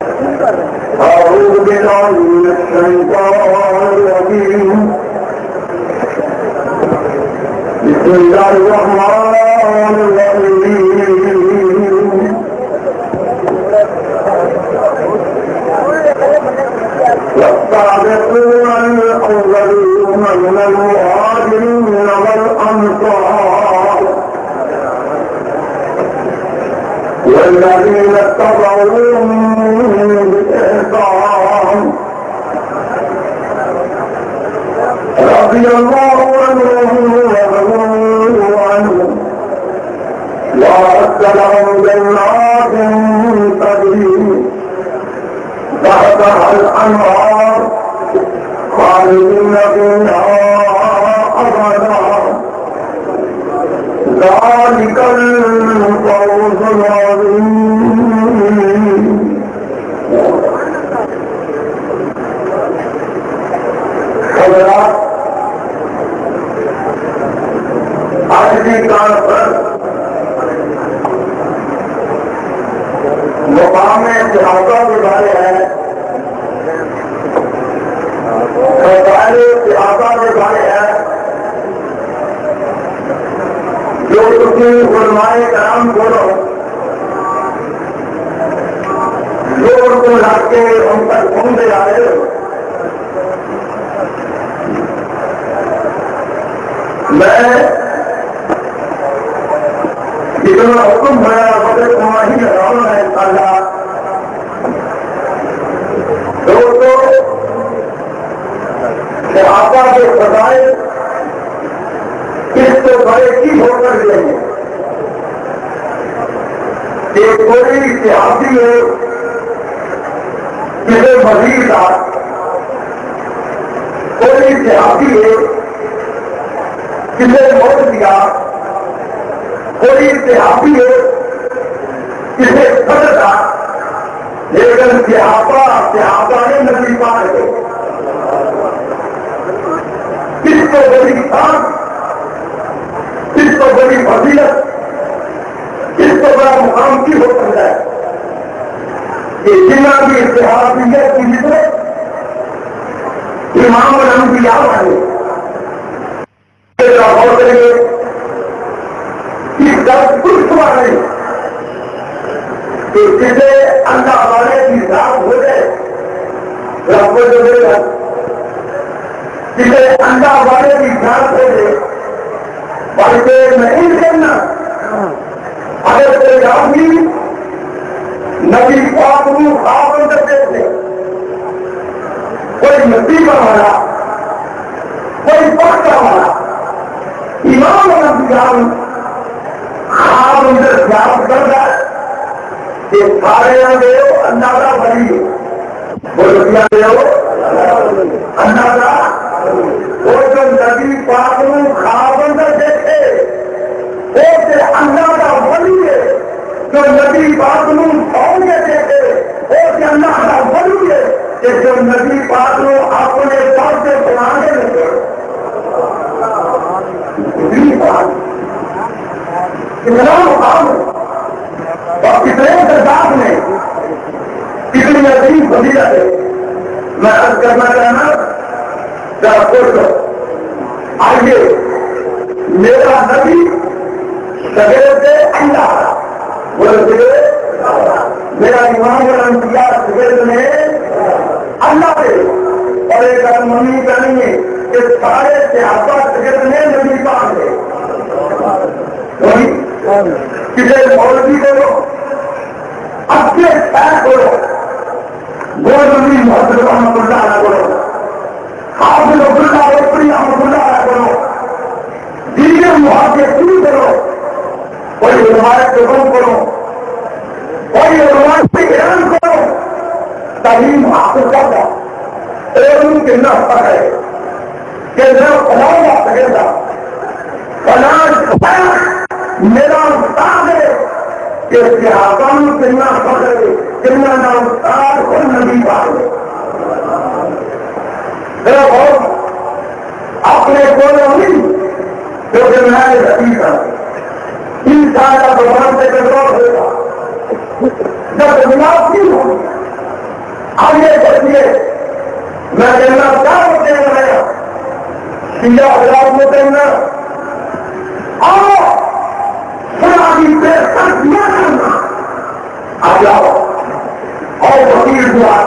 أعوذ بالله من الشيطان الرجيم بسم الله الرحمن الرحيم والسابقون الأولون من المهاجرين والأنصار والذين اتبعوهم بإحسان رضي الله عنهم ورضوا عنه وأعد لهم جنات تجري تحتها الأنهار خالدين فيها أبدا ذلك الفوز العظيم. حضرات، آج کی کانفرنس مقام صحابہ کے بارے ہے، فضائل صحابہ کے بارے ہے، جو علماء کرام بولو لوگ کو لا کے ہم تک گھومتے جا رہے ہو. میں جتنا حکم ہوا مگر تمہیں لگاؤں ہے اللہ دوستوں. صحابہ کے فضائل کس کو بڑے کی ہو کر دیں گے کہ کوئی صحابی ہو کسی مزید کا، کوئی صحابی ہو کسی موت دیا، کوئی صحابی ہو کسی صدر کا، لیکن صحابہ نے نبی پاک ہے. کس کو بڑی شان، کس کو بڑی فضیلت، کس کو بڑا مقام کی ہو سکتا ہے کہ جنہ کی صحابیت کی نسبت امام الانبیاء والے غور کریں گے کہ سب کچھ والے کہ جسے اللہ والے کی ذات ہو جائے رب کو جو دے گا، جسے اللہ والے کی ذات ہو جائے بلکہ نہیں کرنا. اگر کوئی آدمی نبی پاک کو خواب اندر دیکھتے، کوئی نصیبہ والا، کوئی پکا والا امام الانبیاء خواب اندر یاد کرتا ہے کہ سارے دے اندازہ بڑی وہ روپیہ دے اندازہ. وہ جو نبی پاک کو خواب اندر دیکھے وہ سے اندازہ بڑی ہے، جو نبی پاک کو سو کے دیکھے وہ سے اندازہ بڑی ہے کہ جو نبی پاک کو اپنے پاس سے بنانے لگے. کتنا مقام اور کتنے درجات میں کتنی عظیم فضیلت ہے. میں عرض کرنا چاہنا ذرا سوچو. آئیے میرا نبی سویر سے انڈا بولے میرا امام الانبیاء سویر میں اللہ دے اور ایک ممی کریں گے کہ سارے صحابہ سویر میں نبی پاک ہے. کسی مولوی کرو، اپنے خیر کرو، گولوی محمد رحمۃ اللہ علیہ کرو، حافظ عبداللہ روپڑی رحمۃ اللہ علیہ کرو، دیگر محافظ کرو، کوئی روایت قبول کرو، کوئی روایت سے اعلان کرو، تعلیم حاصل کرتا علم کتنا ہے کہ نہ فلاں سکے گا فلاں میرا استاد ہے کہ صحابہ کتنا فخر ہے، کتنا نہ استاد اور نبی پاک ہے. اپنے بولو نہیں کیونکہ میں حقیقت انسان کا زبان سے کنٹرول ہوگا. جب دماغ کی ہوگی آگے بڑھیے. میں کہنا کیا ہوتے ہیں میں شیعہ حضرات میں کہنا آؤ خدا کی پیشکش نہ کرنا. آ جاؤ اور وکیل ہوا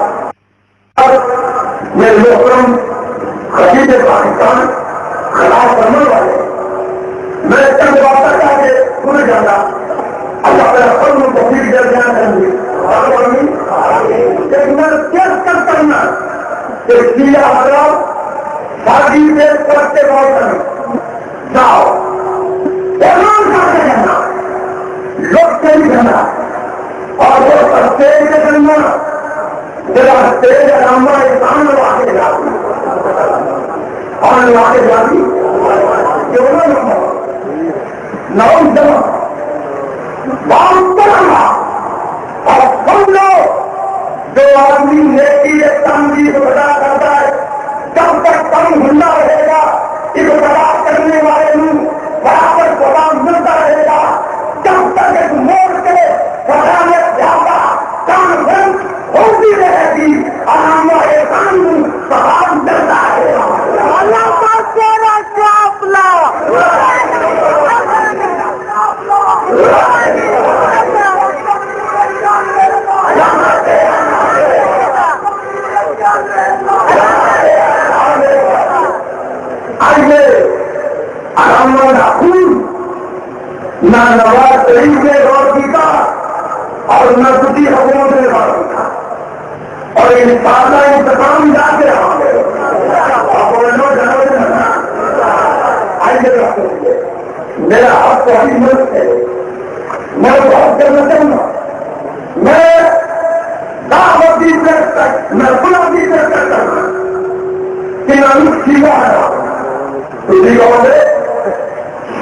میرے محترم خطیب پاکستان خلاف کرنے والے میں چند بات کر کے بھول جانا. اللہ تعالیٰ سب میں وکیل کر دینا چاہیے. میں کیس کرنا کہ شیعہ حضرات شادی سے کرتے بہت کرنا جاؤ اعلان کر کے جانا لوگ سے بھی جانا اور وہ سستے سے کرنا جگہ تیز رامہ انسان لوا کے جاتی اور لوا کے جاتی کیوں نہ جمع بہت کرنا. اور سن لو جو آدمی نیکی تنظیم بتا کرتا ہے جب تک کم ہندا رہے گا ابتدا کرنے والے ਨੂੰ برابر سلام ملتا رہے گا. جب تک ایک موڑ کے وکالت زیادہ کانفرنس ہوتی رہے گی آرام احسان سلام ملتا رہے گا. اللہ پاک تیرا قافلہ آئیے آرام نہ نواز شریف نے غور کیا اور نہ دوسری حکومت نے غور کیا اور انشاءاللہ انتظام جاتے رہے. آئیے میرا حق تو ابھی ملک ہے میں بہت کرنا چاہوں گا. میں دعوتی میں بلندی سے کرتا ہوں کہ میں سیدھا ہے تھی کہوگے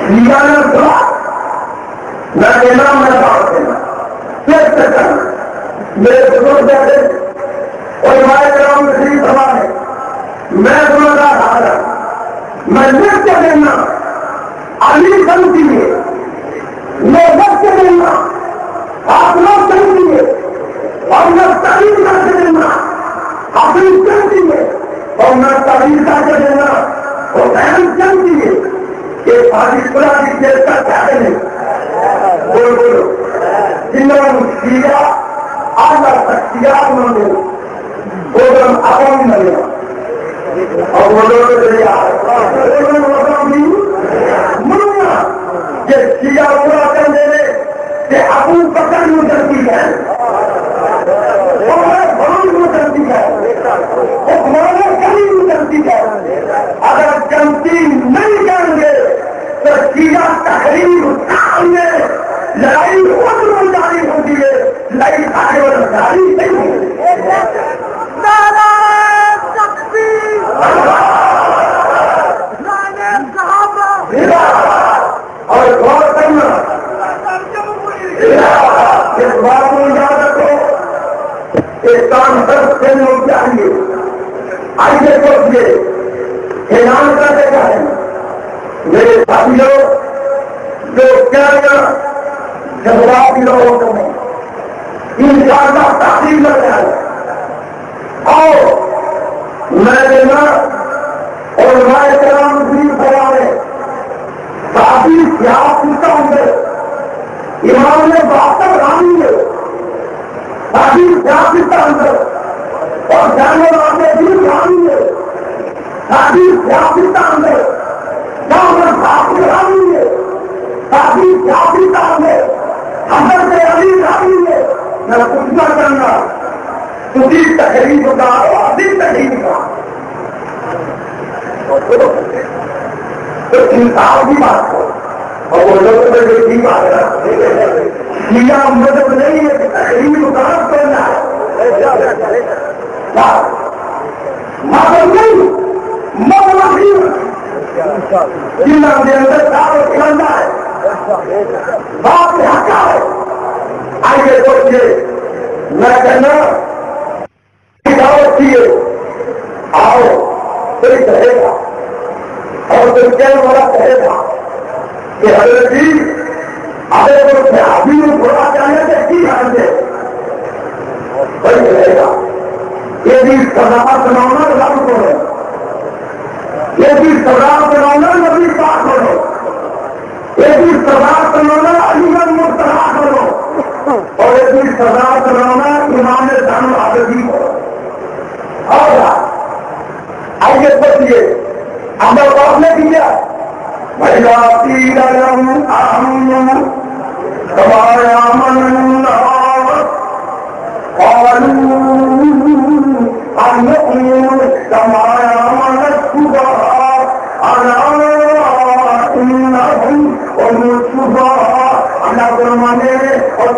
سیدھا نے سنا میں کہنا میں بات دینا پھر سے کرنا. میرے بزرگ بیٹھے اور ہمارے کرام نصیب سبھا ہے میں گناہگار حاضر میں لکھ کے دینا علی سمجھیے میں لکھ کے دینا آپ لوگ سمجھیے اور میں تعلیم کر کے دینا اپنی سمجھیے اور میں تعلیم کر کے دینا اور بہن سمجھیے کہ پاکستان کی دیر کا کیا نہیں بولو جنہوں نے کیا آگا شخصیات میں پروگرام عوام میں لیا اور بولو منیا یہ کیا پورا کر دے کہ ابو بکر میں کرتی ہے کرتی ہے حکمران کبھی بھی کرتی ہے. اگر جنتی نہیں کریں گے تو سیدھا تحریر میں لڑائی خود میں جاری ہوتی ہے. لڑائی آگے والا جاری نہیں ہوتی. اور غور کرنا اس بات کو یاد رکھو ایک کام درد سے لوگ چاہیے. آئیے سوچیے اعلان کر دے گا میرے ساتھی لوگ جو کیا جذباتی لوگوں کو انشاءاللہ تعلیم لگ جائے اور میں دینا اور ہمارے کرام بھی سوالے شادی سیاست ہوں امام نے بہتر رانی ہے شادی سیاست اندر اور جانے والے بھی رانی ہے شادی سیاست اندر جاؤ بھاپی رانی ہے شادی سیاست اندر حضرت علی رانی ہے. میں کچھ نہ کرنا تجھی تحریر کا عظیم تحریر کا تو انصاف کی بات ہو اور وہ لوگ کی بات ہے شیعہ مذہب نہیں ہے کہ تحریر کا کرنا ہے مذہب نہیں مذہب جنہ کے اندر دعوت کرنا ہے بات حق ہے. آئیے سوچیے میں کہنا دعوت کیے آؤ کوئی کہے گا اور کوئی کہنے والا کہے گا کہ حضرت جی اگر وہ صحابی کو بڑا جانے سے کی حال ہے کوئی کہے گا یہ بھی سزا سنانا رب کرو، یہ بھی سزا سنانا نبی پاک کرو، یہ بھی سزا سنانا علی مرتضیٰ کرو، اور یہ بھی سزا سنانا امام زین العابدین کرو۔ اور آئیے بچیے عمل باپ نے کیا بھیا تیر کمایا من کمایا من صبح مانے اور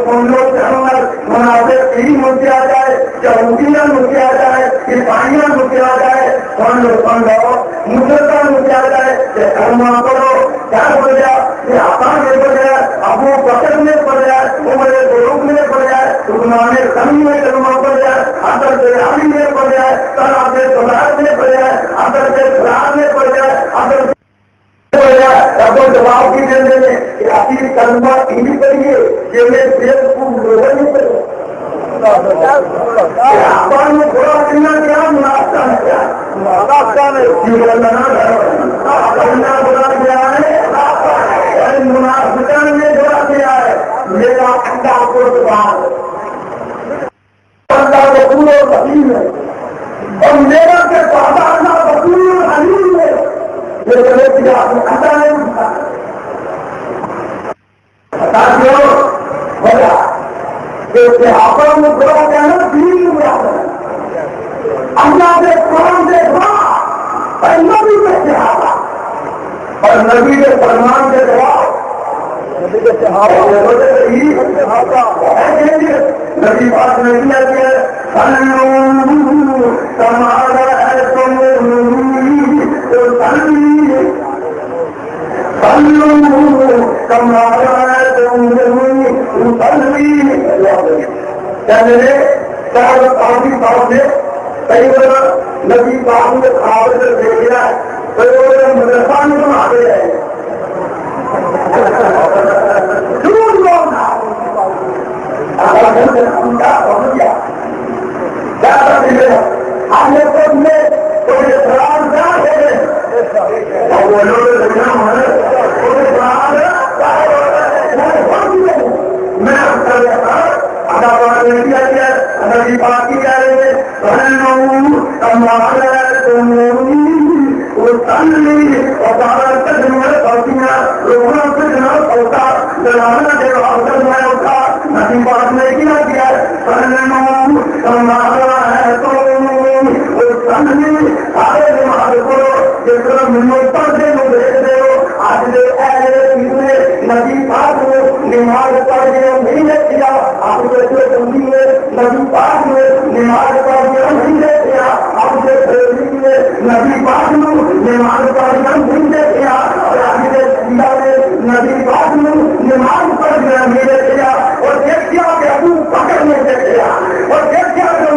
منافقین ہو کیا جائے، یہودیاں ہو کیا جائے، عیسائیاں ہو کیا جائے، مسلمان ہو کیا جائے، یہ کلمہ پڑھو کیا پڑ جائے، یہ آسان میں پڑ جائے، ابو بکر میں پڑ جائے، عمر فاروق میں پڑ جائے، عثمان غنی میں کلمہ پڑ جائے، حضرت علی میں پڑ جائے، طلحہ زبیر میں پڑ جائے، حضرت فلان میں پڑ جائے، حضرت جواب کی دینے میں کہ آپ کلمہ نہیں پڑھیے، یہ میں بالکل لوگوں نہیں پڑھو آپ نے تھوڑا کرنا کیا منافقہ میں کیا بڑا کیا ہے، منافقہ نے بڑا کیا ہے، میرا ٹھنڈا کو بطول اور حلیم ہے، اور میرا کے پادانا بطول اور حلیم ہے، یہ غلط کیا اللہ نے بتا دو بڑا کہ صحابہ میں بڑا کہنا دین میں اللہ کے قرآن سے دعا اور نبی کے صحابہ اور نبی کے فرمان کے جواب نبی کے صحابہ نبی بات نے کیا کہ تمہارا ہے تم کمارا ہے تم کیا میرے چار آدمی صاحب نے کئی بار نبی پاک نے خواب سے دیکھا ہے، کئی بار مدرسہ میں بنا دے رہے ہیں ضرور بولنا کیا کرتے ہیں ہم نے خود میں کوئی احترام کیا ہے وہ لوگ میں نبی پاک کی کہہ رہے ہیں نبی پاک نے کیا کیا سارے نماز کرو جس طرح پردے کو دیکھتے ہو آج نبی پاک نے نماز پڑھ کے نہیں کیا آپ جیسے بندی میں نبی پاک نے نماز پڑھ کے نہیں کیا آپ جیسے نبی پاک نے نماز پڑھ کے نہیں کیا اور آج کے نبی پاک نے نماز پڑھ کے نہیں کیا اور دیکھا کہ ابو بکر نے دیکھا اور دیکھا کہ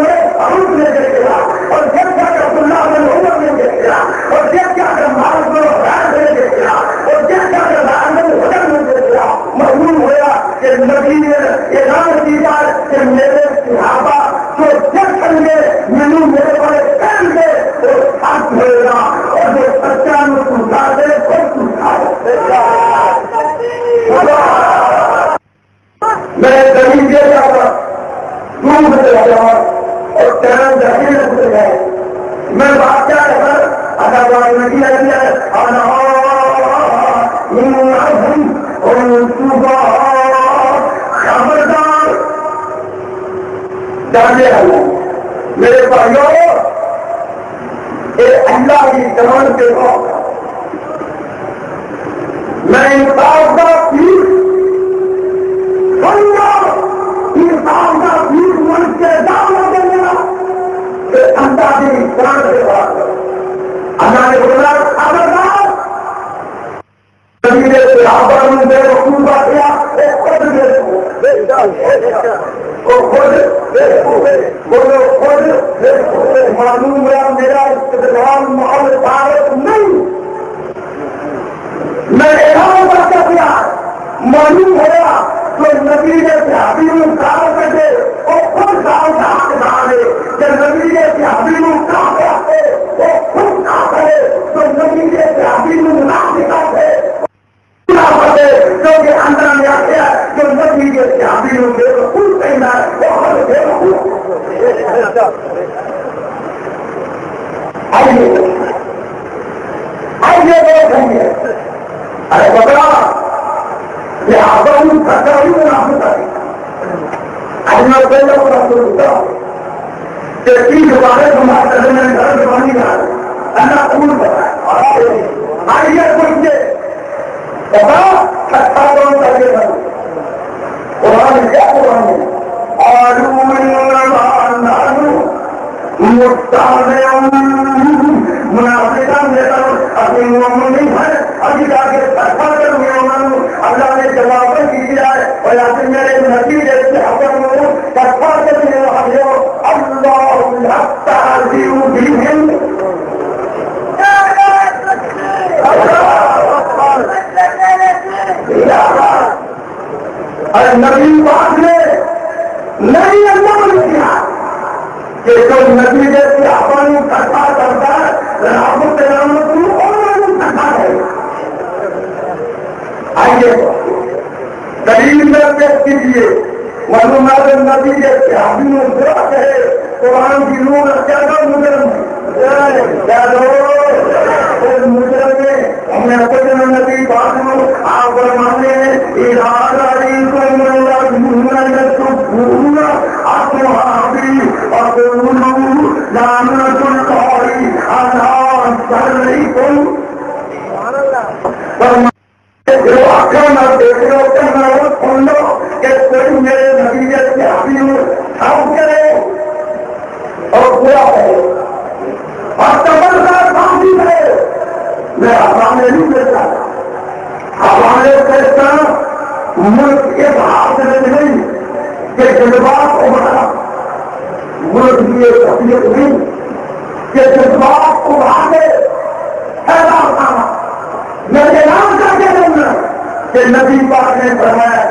عمر نے دیکھا اور دیکھا کہ عبداللہ بن عمر نے دیکھا اور دیکھا کہ مالک بن عمر نے دیکھا اور دیکھا کہ لعن بن حجر نے دیکھا معلوم ہوا کہ نبی نے اعلان کیا کہ میرے صحابہ جو دیکھیں گے مینو میرے بڑے کہیں گے وہ ساتھ ہوئے گا اور جو سچا میں سنتا دے وہ سنتا میں زمین دے جاتا دور سے جاتا اور چینل جاتے گزر گئے میں بات کیا ہے سر اگر بات نہیں کیا ہے خبردار جانے والے میرے بھائیوں یہ اللہ کی زبان کے بعد میں انصاف کا پیر انصاف کا پیر من کے دعوت دینا کہ اللہ کی جان کے بعد اللہ نے بولا خبردار معلوم ہوا میرا استقبال محل طارق نہیں میں اعلان کرتا کیا معلوم ہوا تو نبی نے صحابی میں کام کرتے اور خود سال کا حق ڈالے کہ نبی نے آئیے بہت ہوں گے. ارے بکرا یہ آسان سرکاری میں نہ ہوتا ہے. اپنا پہلے پورا شروع ہوتا کہ تین دوبارے تمہارے کرنے میں گھر سے پانی کا اللہ قبول کرا ہے. آئیے پوچھتے بابا چھٹا کون کر کے کرو قرآن کیا قرآن ہے منافقہ میرا اپنی معمول نہیں ہے. ابھی جا کے سرفا کروں گے اللہ نے جواب کی دیا ہے اور یا پھر میرے نتیجے سے اگر سرفا کرنے والے اللہ تعالی اور نبی پاک نے نہیں اللہ نے کیا کہ جو نتیجے سے اپن کٹھا کرتا ہے رابط اور کٹھا ہے. آئیے دلیل میں پیش کیجیے معلومات نتیجے سے آدمی برا کہے قرآن کی لوگ کیا کر مجرم کیا مجرم میں ہم نے اپنے نبی پاک آپ فرماتے ہیں کہ کوئی میرے نتیجے سے حاصل ہم کرے اور پورا کرے اور زبردار پھانسی کرے. میں ہمارے نہیں دیتا ہمارے پیسہ ملک کے ہاتھ میں نہیں کہ جذبات کو بڑھا ملک کی ایک حقیقت نہیں کہ جذبات کو بڑھا کے ایسا اٹھانا. میرے نام کا کیا کرنا کہ نبی پاک نے فرمایا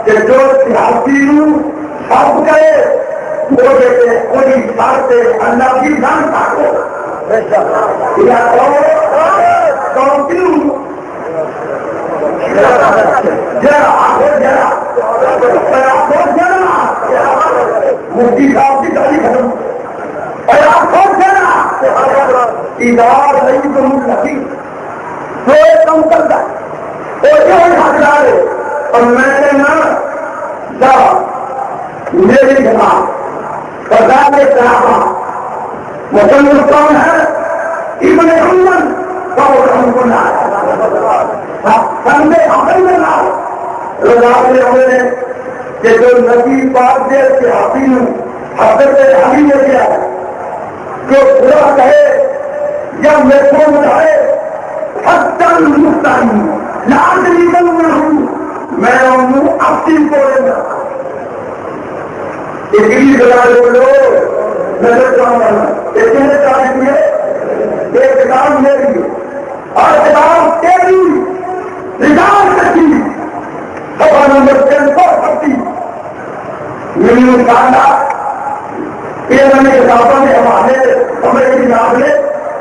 کہ جو سیاسی سب کرے وہ دیتے کوئی سارتے اللہ کی جان کاٹو یا مفتی صاحب کی گاڑی ختم اور آپ سوچ دینا ادار نہیں تو نہیں تو ایک کم کرتا ہے اور یہ حقدار ہے. اور میں نے نا میری جماعت سردار کے صحابہ مسلم کون ہے ابن عمر سندے حقل میں نہ نے کہ جو نبی پاک دے کے حاصل حضرت علی نے کیا جو برا کہے یا میں کون چاہے حتل مستعین لاج نکل میں ہوں میں اپنی بولے گا بولو نظر جاؤں گا اتنے چاہیے ہوئے ایک کتاب میری اور کتاب تیری نظام کرتی سفا نمبر 330 میری مشاہدہ یہ میں نے کتابوں میں ہمارے ہمیں کی یاد ہے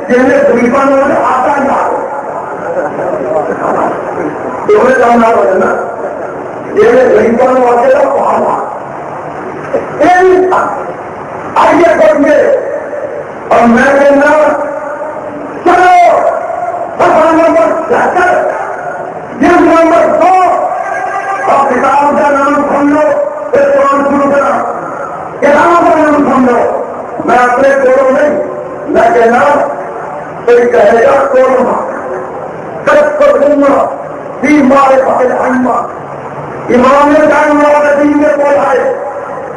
جن میں خلیفہ نے آتا یاد تمہیں جاننا پڑے نا یہ خلیفہ نے آتے تھا پہاڑا آئیے پڑھنے اور میں کہنا چلو سفا نمبر 70 جس نمبر 2 اور کتاب کا نام سن لو پھر قرآن شروع کرا کتاب کا نام سن لو. میں اپنے کوڑوں نہیں میں کہنا کوئی کہے گا کوڑوں سب کو دوں مارے پکڑ امام نے جان والے دین میں کون آئے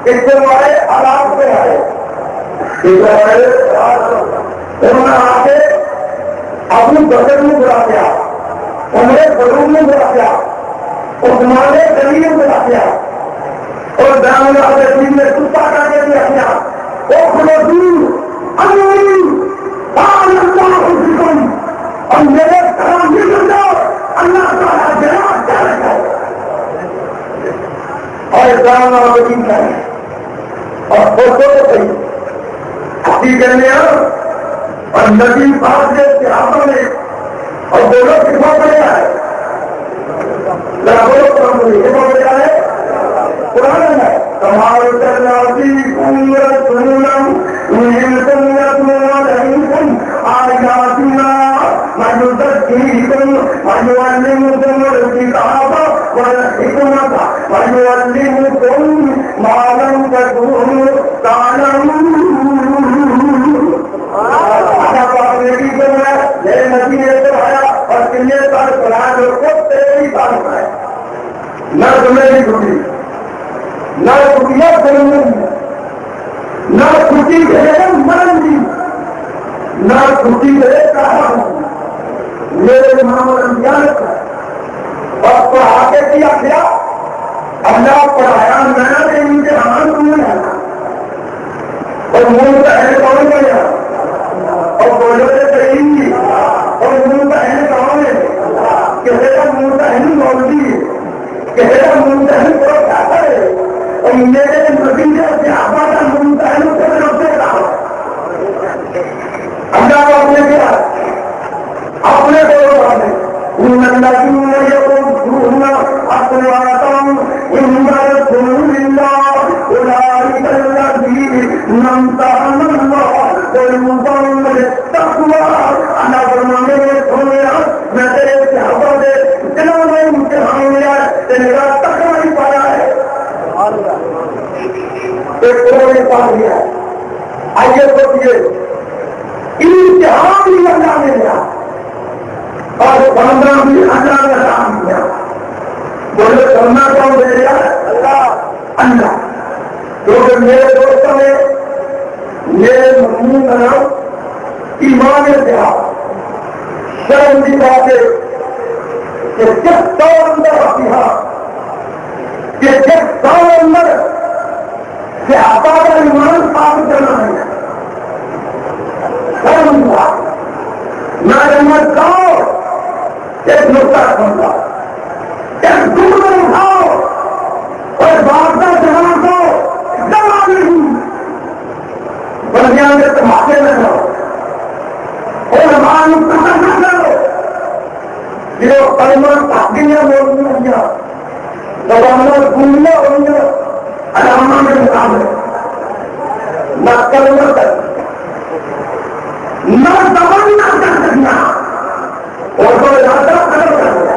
اس سے ہمارے آلات پہ آئے انہوں نے آ کے ابو بکر میں بلا دیا عمر فاروق میں بلا دیا عثمان غنی میں بلا دیا اور جان والے دین میں کتا کر کے دیا گیا اور میرے کام نکل جاؤ اللہ تعالیٰ جناب کیا رکھا اور اسلام عابدین کا ہے اور فوٹو تو صحیح اسی کرنے اور نبی پاک کے صحابہ میں اور بولو کتنا پڑے ہے بولو قرآن کتنا پڑے ہے قرآن ہے تمہارے ہے مرن دی نہ چھٹی دے کہا میرے امام الانبیاء نے اور پڑھا کے کیا کیا اللہ پڑھایا میں نے امتحان تم نے آنا اور منہ کا ہے کون گیا اور بولے صحیح اور منہ کا ہے کون ہے کہے کا منہ کا ہے مولوی کہے کا منہ کا ہے بڑا کھاتا ہے اور میرے نتیجے سے آبا کا منہ کا ہے اسے رکھتے رہا اللہ کو اپنے کیا اپنے کو والے ان الذين يقولون أقواتهم إن رسول الله أولئك الذين امتحن الله بالمضل التقوى أنا فرمانے سنیا میں تیرے صحابہ دے دلوں میں امتحان لیا تیرا تقوی نہیں پایا ہے ایک قرآن نے پا لیا آئیے سوچیے امتحان بھی اللہ نے لیا اور 15 بھی اللہ نے کام کیا بولے کرنا کون دے دیا اللہ کیونکہ میرے دوستوں نے میرے مضمون کا نام ایمان اتحاد شرم کی بات ہے کہ جس دور اندر اتحاد کہ جس دور اندر صحابہ کا ایمان ثابت کرنا ہے شرم کی بات نہ رحمت کھاؤ ایک نقطہ بنتا ایک دور اٹھاؤ اور بادشاہ جوان کو دبا نہیں بندیاں کے تماکے میں کرو اور مان قدر نہ کرو یہ کلمہ تحقیقیاں بولنی ہیں زبانوں گنیا ہوئی علامہ کے مقابلے نہ کلمہ کر نہ زبان نہ کر سکنا اور تو ارادہ ختم کر دیا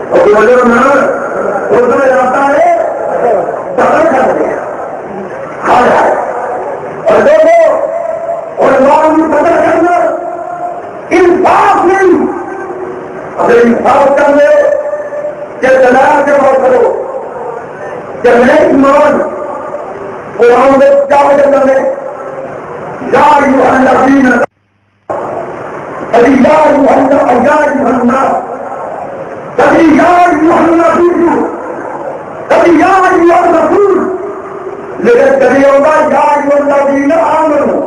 اور بولے نا اور تو ارادہ ہے ختم کر دیا کھا جائے اور دیکھو اور لوگوں کی قدر کرنا انصاف نہیں اگر انصاف کر لے کہ دلال سے بات کرو کہ میں ایمان قرآن میں کیا وجہ کرنے یا ایوہ الذین کبھی یا ایوہ الناس کبھی یا ایوہ النبی کبھی یا ایوہ الرسول لیکن کبھی ہوگا یا ایوہ الذین آمنوا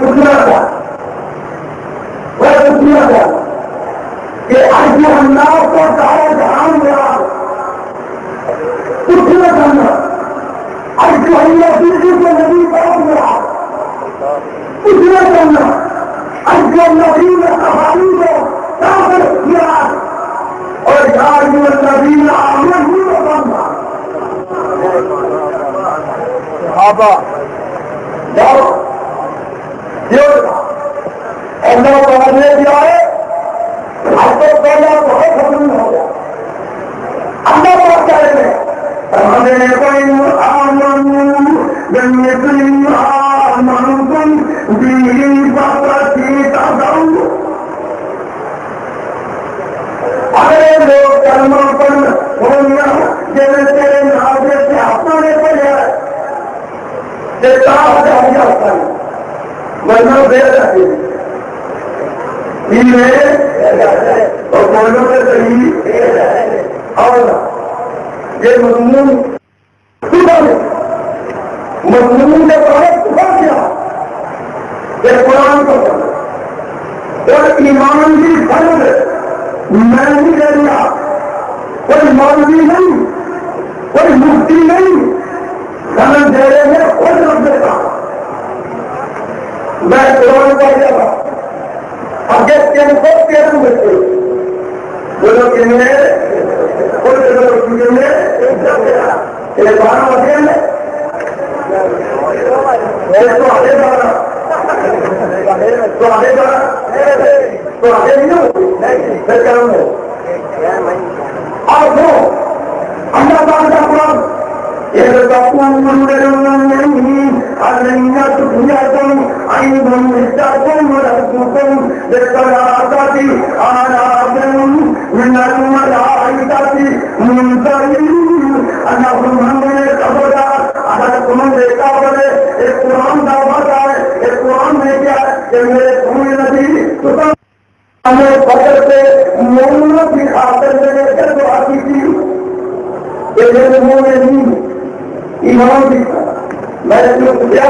اتنا تھا وہ اتنا تھا کہ ایوہ الناس کو سارے جہان میں آ اتنا کرنا ایوہ النبی کو نبی پاک میں آ اتنا کرنا ایوہ الذین صحابی کو کافر کیا اور یا ایوہ الذین آمنوا بننا صحابہ جاؤ اللہ تعالیٰ نے دیا ہے اب تو پہلا بہت ختم ہو گیا اللہ بہت چاہے گا ہمیں کوئی آمن بمثل آمنتم به فقد ارے لوگ کلمہ پڑھ ہونا جیسے تیرے نازے سے اپنا نے پڑھا کتاب جا جاتا ہے ورنہ دے رہے اور بولوں میں صحیح اور یہ مضمون مضمون کے بعد صبح کیا یہ قرآن کو اور ایمان کی فرض میں نہیں لے لیا کوئی مولوی نہیں کوئی مفتی نہیں سمجھ دے رہے میں خود رکھ دیتا میں قرآن پڑھ گیا تھا آگے تین کو تیرہ بچے بولو کہ میں خود میں 12 بجے میں تو آگے جانا تو آگے جانا تو آگے نہیں ہو پھر کروں گا اور وہ اللہ تعالیٰ کا قرآن يَرْتَقُونَ لِلْمُؤْمِنِينَ أَلَّنْ تُخْيَكُمْ أَيْضًا مِسْتَكُمْ وَلَكُمْ بِالْقَرَاطَةِ آلَافٍ مِنَ الْمَلَائِكَةِ مُنْزَلِينَ أَنَّهُمْ مَنْ يَقْبَلَ أَحَدَكُمْ الْقَبْلَ ہمیں فجر سے مومنوں کی خاطر میں نے پھر دعا کی تھی کہ میرے مومنین ایمان بھی تھا. میں نے جو کیا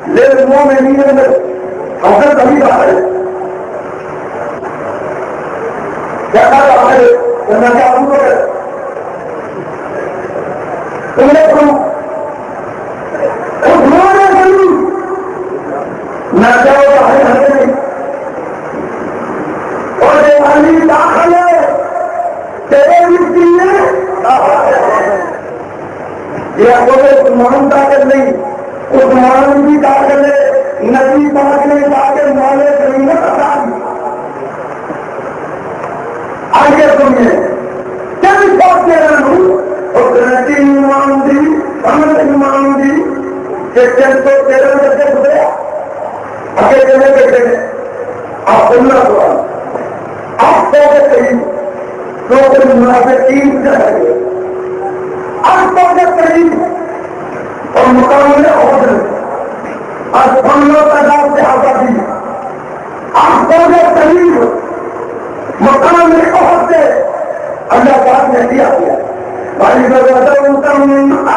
میرے مومنین میں حضرت ابھی رہا ہے کیا کہا رہا ہے کہ میں کیا ہوں گا تم نے میں کیا ہوتا ہے ہمیں اور یہ داخل ہے تیرے مٹی میں یہ بولے عثمان داخل نہیں عثمان بھی داخل ہے نبی پاک نے داخل والے زمینت عطا دی. آگے سنیے کیا بات کہہ رہا ہوں اور گرنٹی ایمان دی سمجھ ایمان دی کہ 313 بچے گزرے آگے چلے بیٹھے ہیں. آپ سننا سوال آپ سو کے قریب سو کے منافقین سے رہے آپ سو کے قریب اور مقابلے عہدے آج پنوں تعداد سے آزادی آپ سو کے قریب مقابلے عہدے اللہ پاک نے دیا گیا بھائی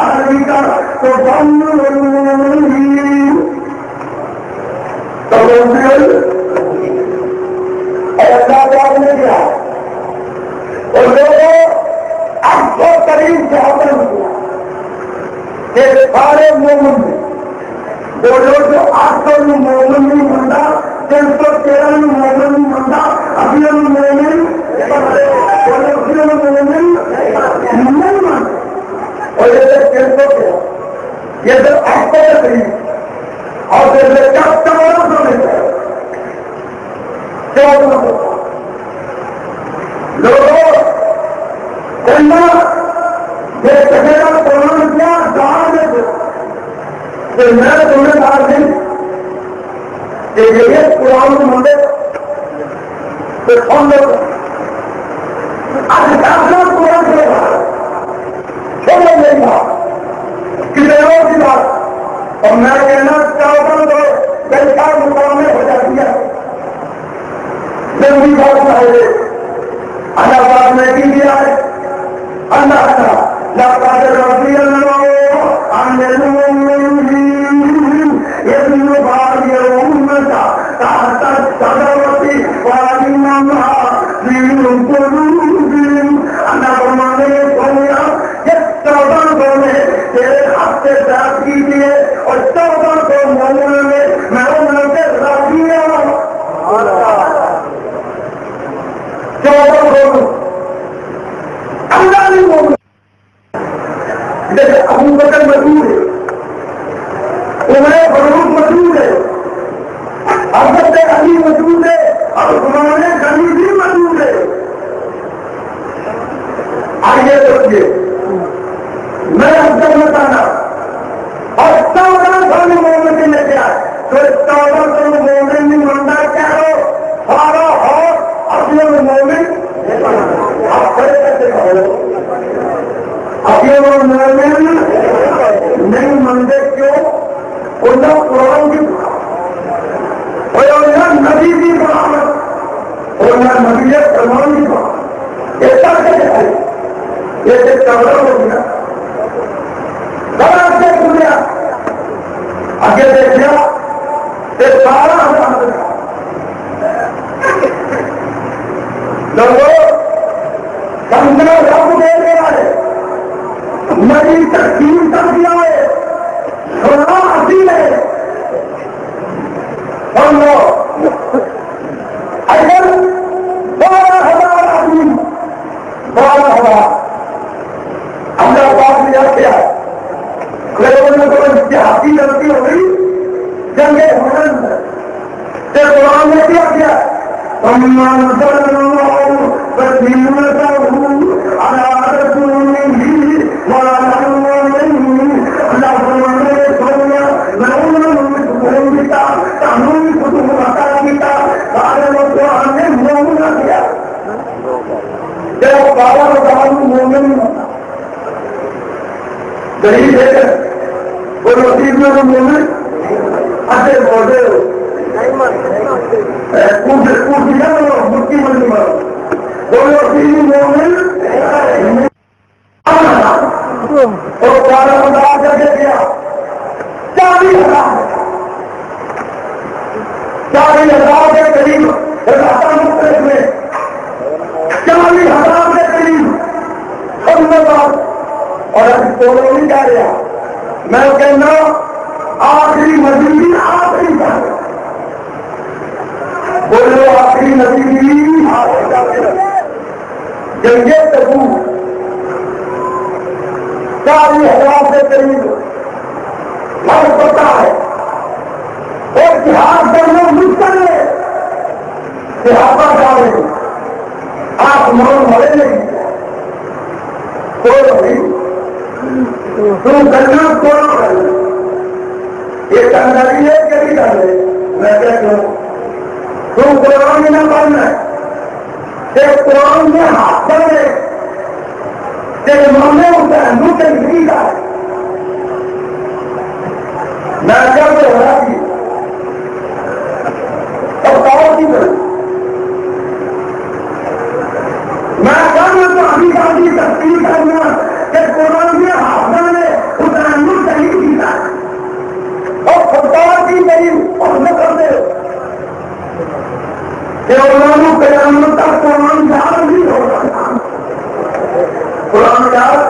آدمی کا تو اللہ پاک نے دیا اور لوگوں اب تو قریب سے حاصل ہوا کہ سارے مومن میں وہ لوگ جو 800 مومن نہیں بنتا 313 مومن نہیں بنتا ابھی ہم مومن نہیں مانتے اور یہ 313 یہ تو 800 کے قریب اور جیسے 1400 میں لوگوں کہنا یہ کہے گا قرآن کیا گاؤں میں کہ میں تمہیں کہا نہیں کہ یہ قرآن کو مندے تو کون لوگ آج فیصلہ قرآن سے چھوڑو نہیں تھا کسی اور کی بات اور میں کہنا چاہتا ہوں تو جیسا مقام میں ہو جاتی ہے ضروری بات ہے اللہ پاک نے کی دیا ہے اللہ کا لا قادر رضی اللہ عن المؤمنین ابن بار امتا تحت الشجرۃ وعلمها في قلوبهم اللہ فرمانے سویا یہ 14 کو میں تیرے ہاتھ سے بات کیجیے اور 14 کو مومن میں میں ان سے راضی ہوں. اللہ نہیں بول جیسے ابو بکر مشہور ہے عمر فاروق مشہور ہے حضرت علی مشہور ہے اور عثمان غنی بھی مشہور ہے. آئیے سوچیے میں حضرت بتانا اور 14 سال مومن کے لے کے آئے تو 14 سال مومن نہیں بنتا کیا ہو سارا ہو اپنے مومن آپ کھڑے کرتے اپنے مومن نہیں مانتے کیوں انہیں قرآن کی اور نبی کی برامت اور نبی فرمان کی برامت یہ سب سے ہے یہ کمرہ ہو گیا بڑا سے دنیا آگے دیکھا یہ سارا لوگوں سمجھنا رب دینے والے نبی تقسیم کر دیا ہے سنا حاصل ہے ہم لوگ اگر 12,000 آدمی 12,000 اللہ پاک نے یاد کیا لوگوں نے تو اتحادی غلطی ہو گئی جنگ ہنر سے قرآن نے کیا کیا اللہ غریب ہے وہ نصیب میں تو مومن اچھے پودے دیا 40,000 کے قریب علاقہ مختلف میں 40,000 کے قریب اور ابھی توڑو نہیں جا رہا. میں کہنا آخری مزید آخری جا رہا بولو آخری مزید جنگ تبوک 40,000 کے قریب ہر پتا ہے. اور جہاد کرنا مشکل ہے. صحابہ جانے آپ مان مرے نہیں تم کرنا کون کرنا یہ کنداری ہے کہ نہیں کرنے. میں کہتا ہوں تم قرآن میں نہ پڑھنا کہ قرآن میں ہاتھ پڑے تیرے ماننے ہوتا ہے منہ سے نہیں رہا ہے. میں کیا ہو رہا تھی میں کہوں تو ابھی ابھی تفصیل کرنا کہ قرآن میں حافظ نے اتنا صحیح کیا اور خدا کی نہیں اور نہ کرتے کہ علماء قیامت تک قرآن یاد نہیں ہوگا. قرآن یاد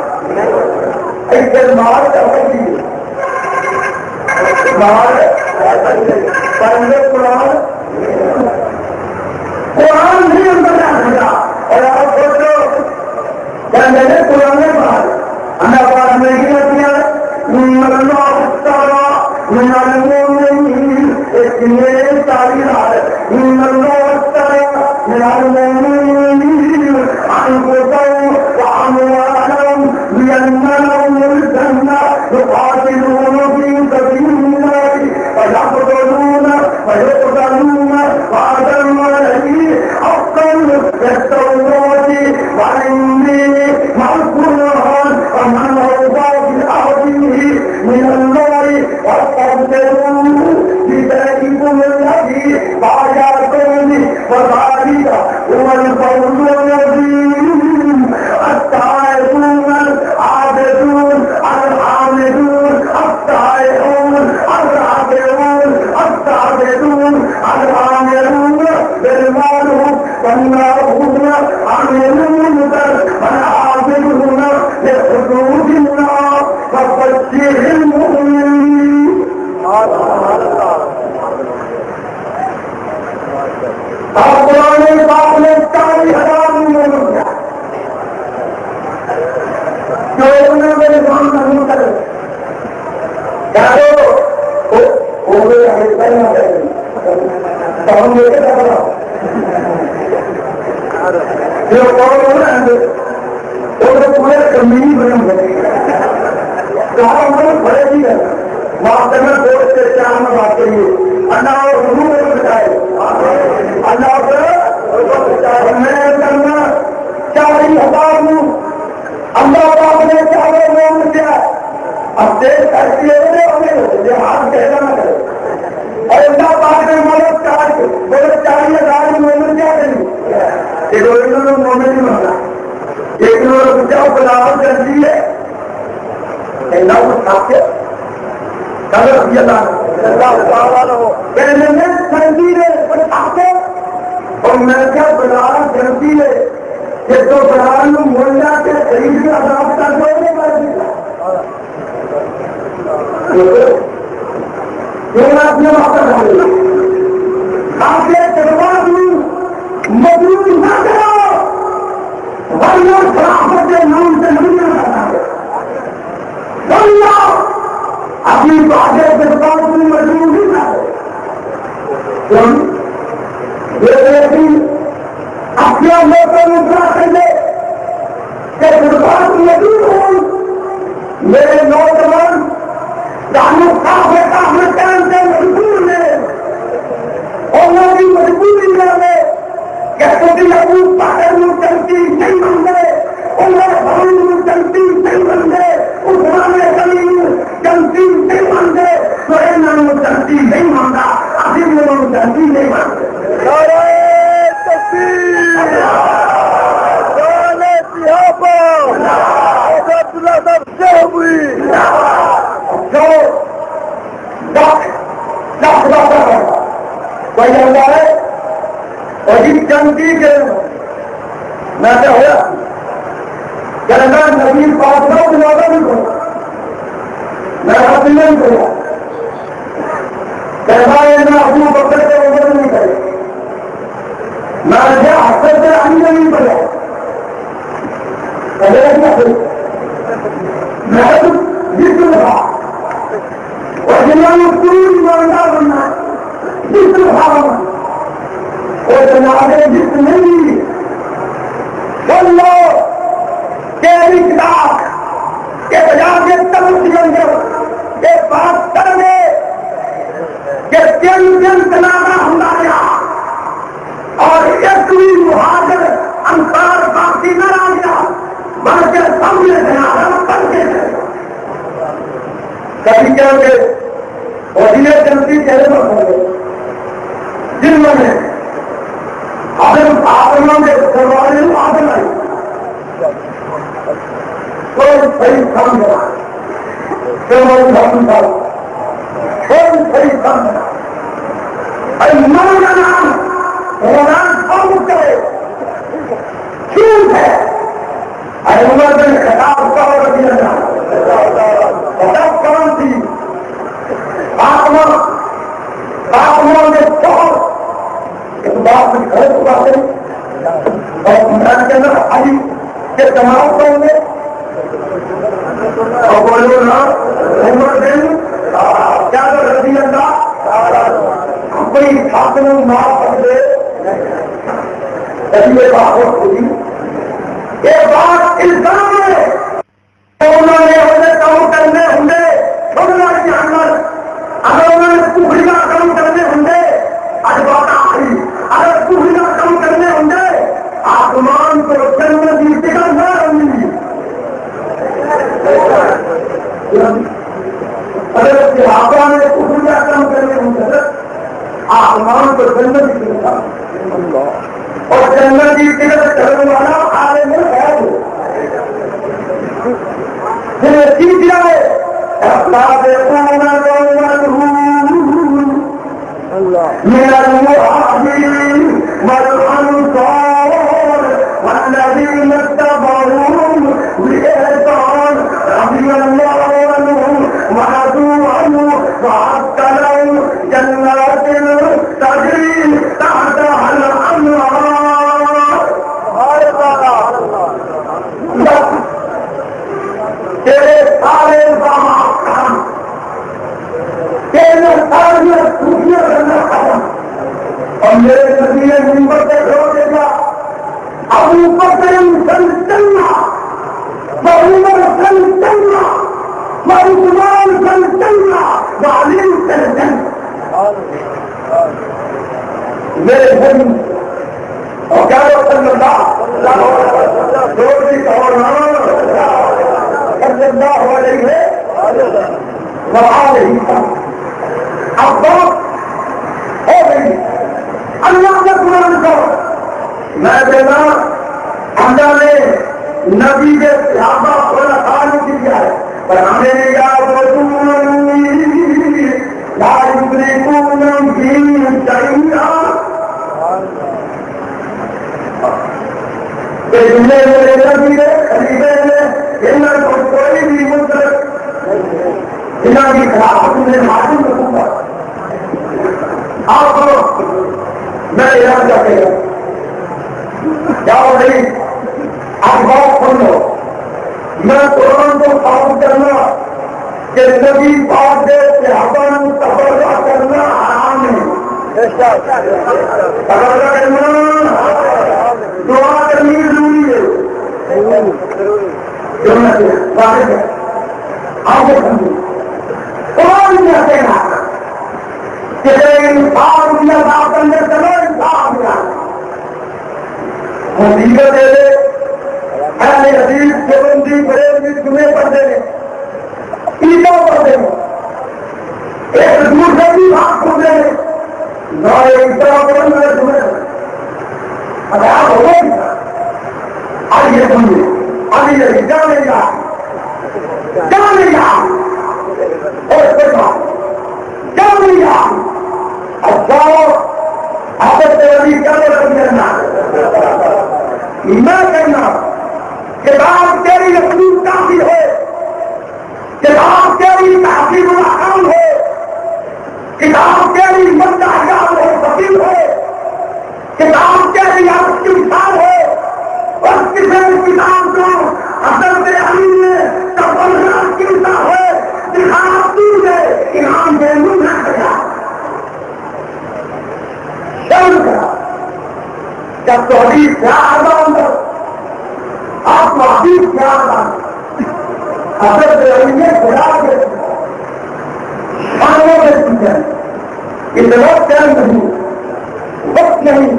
ایسے مار کرتی مار پہلے قرآن نہیں اندر جا سکا. اور آپ سوچو کیا میں نے قرآن میں باہر اللہ پاک میں ہی رکھا ایک ساری رات اور میں کیا بلال جلدی ہے کہ تو بلال ملا کے قریب میں عذاب کر دو اپنے واپس آپ کے دربار مجبور نہ کرو ورنہ خلافت کے نام سے نہیں رہا ورنہ اپنی باتیں دربار میں مجبور نہیں کرو اپنا موقع مدرا کر لے کہ دربار مجبور ہوں میرے نوجوان تعلق کافی ٹائم سے مجبور ہے اور وہ بھی مجبوری میں کہ کبھی ابو باہر میں چلتی نہیں بن گئے عمر بھون میں چلتی نہیں بن گئے عثمان غنی چلتی نہیں بن گئے سہیل میں چلتی نہیں مانگا عظیم میں چلتی نہیں مانگے کوئی اللہ ہے اور جس جنتی کے میں کیا ہوا کہنا نبی پاسوں کی زیادہ نہیں کروں میں حاصل نہیں کروں کہنا ہے میں اپنی بکر کے وجہ نہیں کرے میں حاصل سے ہم نہیں کرے میں تو جسم تھا اور جنہوں نے پوری ایماندار بننا جسم تھا اور جنابے جسم نہیں سن لو تیری کتاب کے بجائے کے تب کے بات کرنے کہ تین دن تنازع ہونا گیا اور ایک بھی مہاجر انصار باقی نہ رہ گیا بلکہ سب نے تنازع کر کے کبھی کیا کہ وزیر جنتی چہرے پر ہوں گے جن میں آدم کے دروازے میں آدم آئی کوئی صحیح سمجھنا کوئی سمجھا کوئی صحیح سمجھنا ایمان کا نام ہونا سب کرے کیوں ہے عمر بن خطاب کا رضی اللہ خطاب کون تھی فاطمہ کے شوہر اس بات میں گھر کو بات ہے اور عمران کے اندر علی کے جماعت کو ہوں گے اور بولو نا عمر بن کیا رضی اللہ اپنی خاتون معاف کر دے یہ بات ہوئی یہ بات الزام ہے انہوں نے ہمیں کام کرنے ہوں گے سننا کے اندر اگر انہوں نے پوکھڑی کا کام کرنے ہوں گے آج بات آخری اگر پوکھڑی کا کام کرنے ہوں گے آسمان کو جنت کی ٹکٹ نہ ہوگی اگر صحابہ نے پوکھڑی کا کام کرنے ہوں گے آسمان کو جنت کی ٹکٹ اور جنت کی ٹکٹ کرنے والا آگے میں ہے جنہیں سیکھ جائے میرا والأنصار والذين اتبعوهم بإحسان رضي الله عنهم ورضوا عنه وأعد لهم جنات تجري تحتها الأنهار. تیرے سارے الزامات تیرے ساری خوبیاں کرنا ختم اور میرے نبی نے منبر پہ کھڑو دے گا ابو بکر سلطنہ عمر سلطنہ عثمان سلطنہ علی سلطنہ میرے دن اور کیا صلی اللہ دوڑی اور اللہ علیہ وآلہ اب بات ہو گئی اللہ کے قرآن کو میں دینا اللہ نے نبی کے صحابہ کو خان کی کیا ہے پر ہمیں یاد کوئی بھی مطلب جنہوں کی خلاف نے معلوم رکھوں گا آپ میں یاد رکھے گا کیا ہو رہی آپ بات سن لو میں قرآن کو صاف کرنا کہ نبی پاک کے صحابہ کو تبرہ کرنا حرام ہے تبرہ کرنا دعا کرنی ضروری ہے آگے سمجھے قرآن کیا کہنا کہ انصاف دیا بات کرنے چلو انصاف دیا مصیبت دے دے اہل حدیث دیوبندی بریلوی جمعے پڑھتے ہیں عیدوں پڑھتے ہیں ایک دوسرے کی بات سنتے ہیں نہ ایک طرح پر میرے جمعے اگر آپ ہو گئی آئیے سمجھے آئیے جانے گا جانے گا اور جانے گا اچھا نہیں کرنا میں کہنا کتاب تیری رسول کافی ہے، کتاب تیری تحقیق الاحکام ہے، کتاب تیری مداحیات و وکیل ہے، کتاب تیری عرض کی مثال ہے، اور کسی کتاب کو حضرت علی نے تبلیغات کی مثال ہے، دکھاتی ہے امام بینو نہ کرا شرم کرا جب تو حدیث سے آزاد آپ کو حدیث سے آزاد حضرت علی نے خدا کے شانوں کے چیزیں اس وقت نہیں وقت نہیں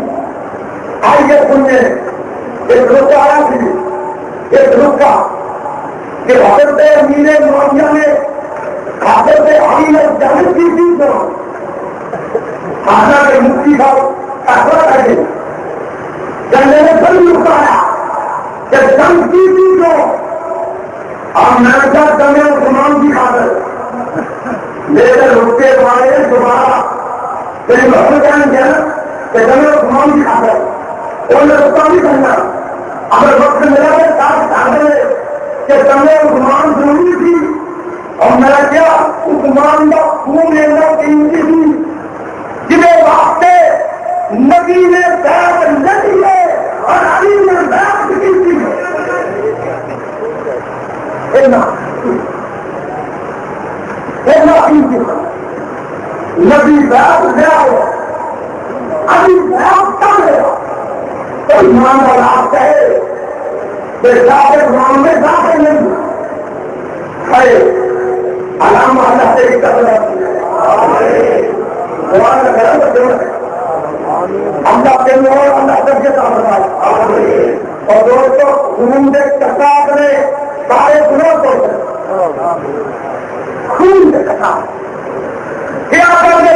آئیے سننے ایک رکا آیا تھی ایک رکا کہ حضرت امیر معاویہ نے حضرت علی نے جنگ کی تھی تو خانہ کے مفتی صاحب ایسا کہتے جنگ نے بڑی رکایا کہ جنگ کی تھی تو اور میں نے کہا جنگ مسلمان کی خاطر میرے رکے والے دوبارہ میری بہت جان گیا نا کہ جنگ مسلمان کی خاطر انہوں نے رکا بھی کرنا اگر وقت ملا ہے ساتھ کھانے کہ جنگ مسلمان ضروری تھی اور میں کیا عثمان کا خون لینا قیمتی تھی جنہیں واسطے نبی نے بیعت نہ دی ہے اور علی نے بیعت کی تھی نبی بیعت لے آؤ علی بیعت کر لے تو ایمان والا کہے کہ ذات قرآن میں داخل نہیں ہے علامہ اللہ سے قدر قرآن کا خیال رکھتے اللہ کے نور اللہ سب کے ساتھ اور دوستوں خون سے کٹا کرے سارے گناہ کو خون سے کٹا کیا کر دے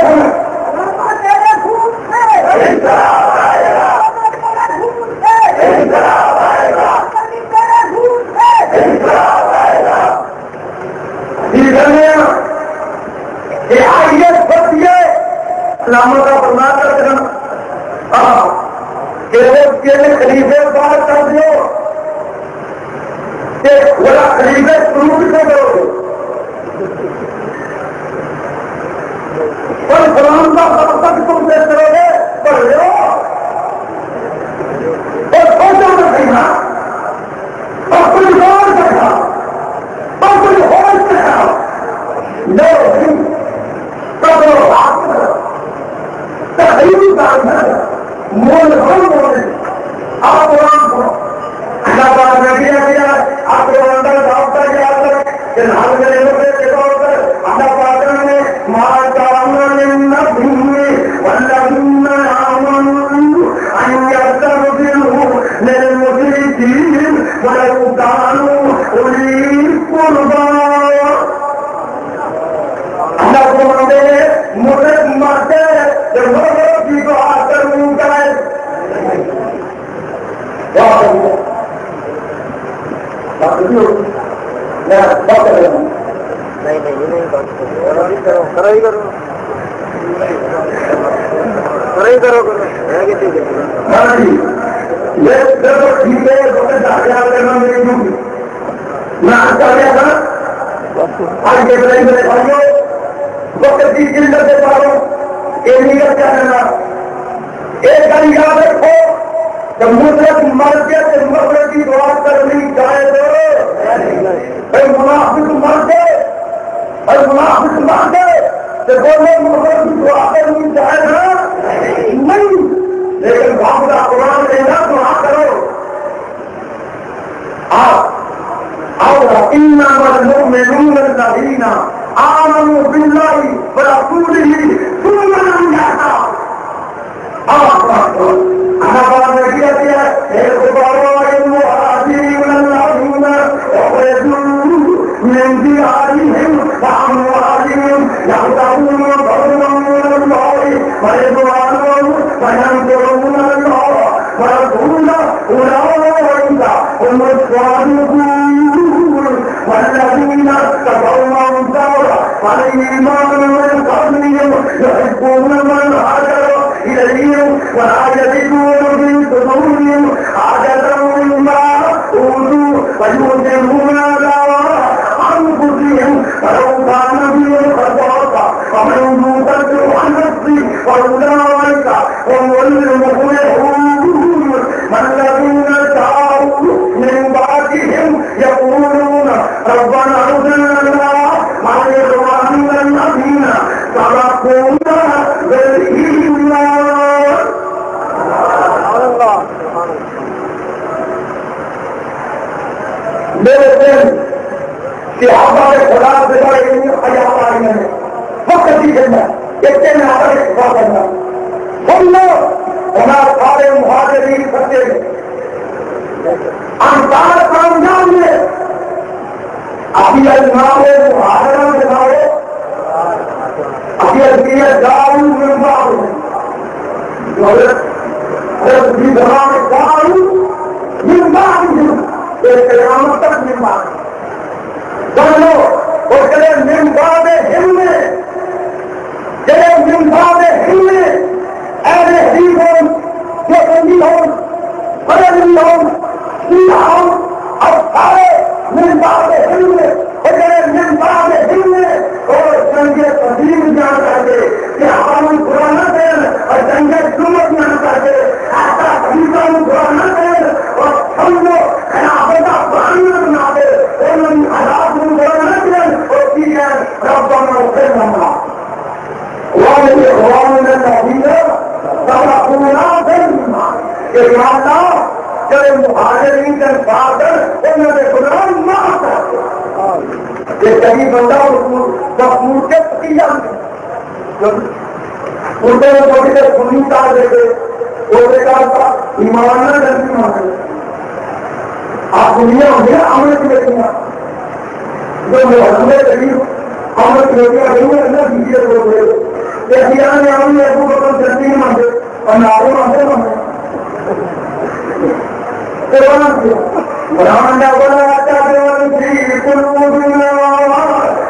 اسلاموں کا برباد کر دینا خلیفے بات کر دو کہ بڑا خلیفے شروع سے کرو گے پر سلام کا کب تک تم پیش کرو گے پڑھ لو اور سوچو تو کہنا اور کچھ اور کہنا اور کچھ اور کہنا نہیں تقریبی کام ہے مول ہم بولے آپ قرآن کو اللہ پاک نے کیا آپ کو اندر ڈاکٹر کے اندر کہ حال میں لوگوں کے طور پر اللہ پاک نے ماں کامن نبی والذین آمنوا ان یستغفروا للمشرکین ولو كانوا اولی قربی اللہ کو مانتے مدد مارتے جو لوگوں کی کو آ کر ان کا وقت کی قلت سے پڑھو یہ نیت کیا کرنا ایک گاڑی یاد رکھو کہ مدرک مر کے مغرب کی دعا کرنی جائے تو منافق مر کے اور منافق مر کے کہ بولے مغرب کی دعا کرنی جائے نا نہیں لیکن بھاگ کا قرآن لینا دعا کرو انما المؤمنون الذين آمنوا بالله ورسوله ثم لم يرتابوا اللہ نے کیا من ديارهم وأموالهم يبتغون فضلا من الله ورضوانا وينصرون الله ورسوله أولئك هم الصادقون والذين اتقوا وانصروا والإيمان من قبلهم يحبون من هاجر إليهم ولا يجدون في صدورهم حاجة مما أوتوا ويؤثرون على أنفسهم ولو كان بهم خصاصة ومن يوق شح نفسه فأولئك هم المفلحون والذين جاءوا من بعدهم يقولون ربنا اغفر لنا ولإخواننا الذين سبقونا بالإيمان. میرے دل صحابہ کے خدا سے بڑے حیات آئی میں وقت کی خدمت اتنے میں آتا ہے خدا کرنا ہم لوگ ہمارے سارے مہاجرین سچے میں انصار کامیاب میں ابھی النام مہاجرہ کے نارے ابھی الدیت دارو من بعض حضرت بھی زمان دارو من بعض قیامت تک من بعض بنو اور چلے من بعد ہمیں چلے من بعد ہمیں اہل حدیث ہوں جو بندی ہوں بدلی ہوں سیاح ہوں اور سارے من بعد ہمیں اور چلے من بعد ہمیں اور جنگ قدیم جان کرتے کہ ہمارا پرانا دین اور جنگ جمعت جان کرتے ایسا خلیفہ پرانا دین اور ہم لوگ خلافت پرانی بنا دے ان حالات میں پرانا دین اور چیزیں ربنا اغفر لنا وَلِإِخْوَانِنَا الَّذِينَ سَبَقُونَا بِالْإِيمَانِ کہ یا اللہ جب مہاجرین کے انصار انہوں نے گناہ معاف کر دیا یہ کبھی بندہ مخمور کے پتیجہ اردے میں چھوٹی سے سنی کار دیتے اردے کار کا ایمان نہ جلدی مانگے آپ دنیا میں عمل کی بیٹیاں جو محمد قریب عمل کی بیٹیاں نہیں ہے اللہ دیجیے کو دے احتیاط نے عمل ابو بکر جلدی مانگے اور نارو مانگے مانگے قرآن کیا قرآن کا بڑا اچھا دیوان جی قلوبنا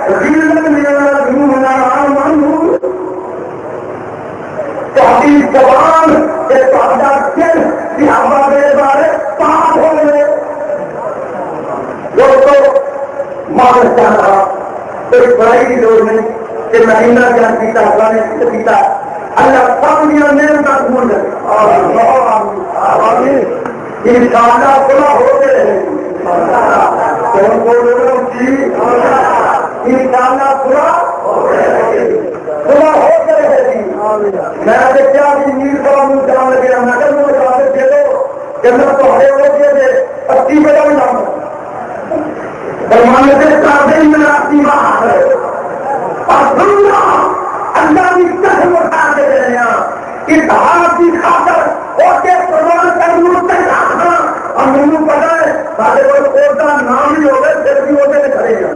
غلت للذین آمنوا تحقیق زبان کے تعداد دل صحابہ کے بارے پاک ہو گئے وہ تو معلوم جان رہا کوئی بڑائی کی ضرورت نہیں کہ مہینہ جان پیتا اللہ نے پیتا اللہ سب دیا میرے کا قبول کرے انشاءاللہ پورا ہوتے رہے انشاءاللہ پورا ہوتے رہے گی میں دیکھا کہ نیل کا منہ جان لگے نگر میں جاتے تھے تو جنت تو ہرے ہوتے تھے 80 بجا میں جاؤں فرمانے سے دن میں راتی باہر ہے اور سننا اللہ کی قسم اٹھا کے رہے ہیں اس ہاتھ کی خاطر ہوتے پروان کر مجھتے رکھنا اور مجھے پتا ہے سارے کوئی کوٹا نام ہی ہو گئے پھر بھی ہوتے کھڑے گا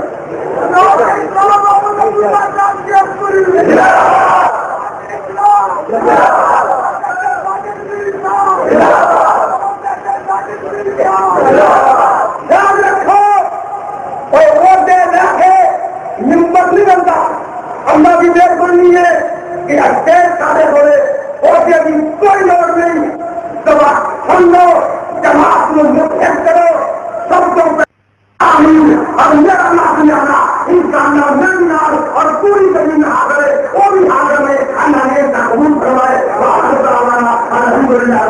دھیان رکھو اور ووٹیں رکھے نمبر نہیں بنتا اللہ کی دیکھ بننی ہے کہ اچھے سارے ہوئے اور ابھی کوئی لوڑ نہیں ہم لوگ جماعت میں متحد کرو سب کو آمین اور میرا نام جانا انشاءاللہ میں اور پوری زمین میں حاضر ہے وہ بھی حاضر ہے اللہ نے قبول فرمائے الحمدللہ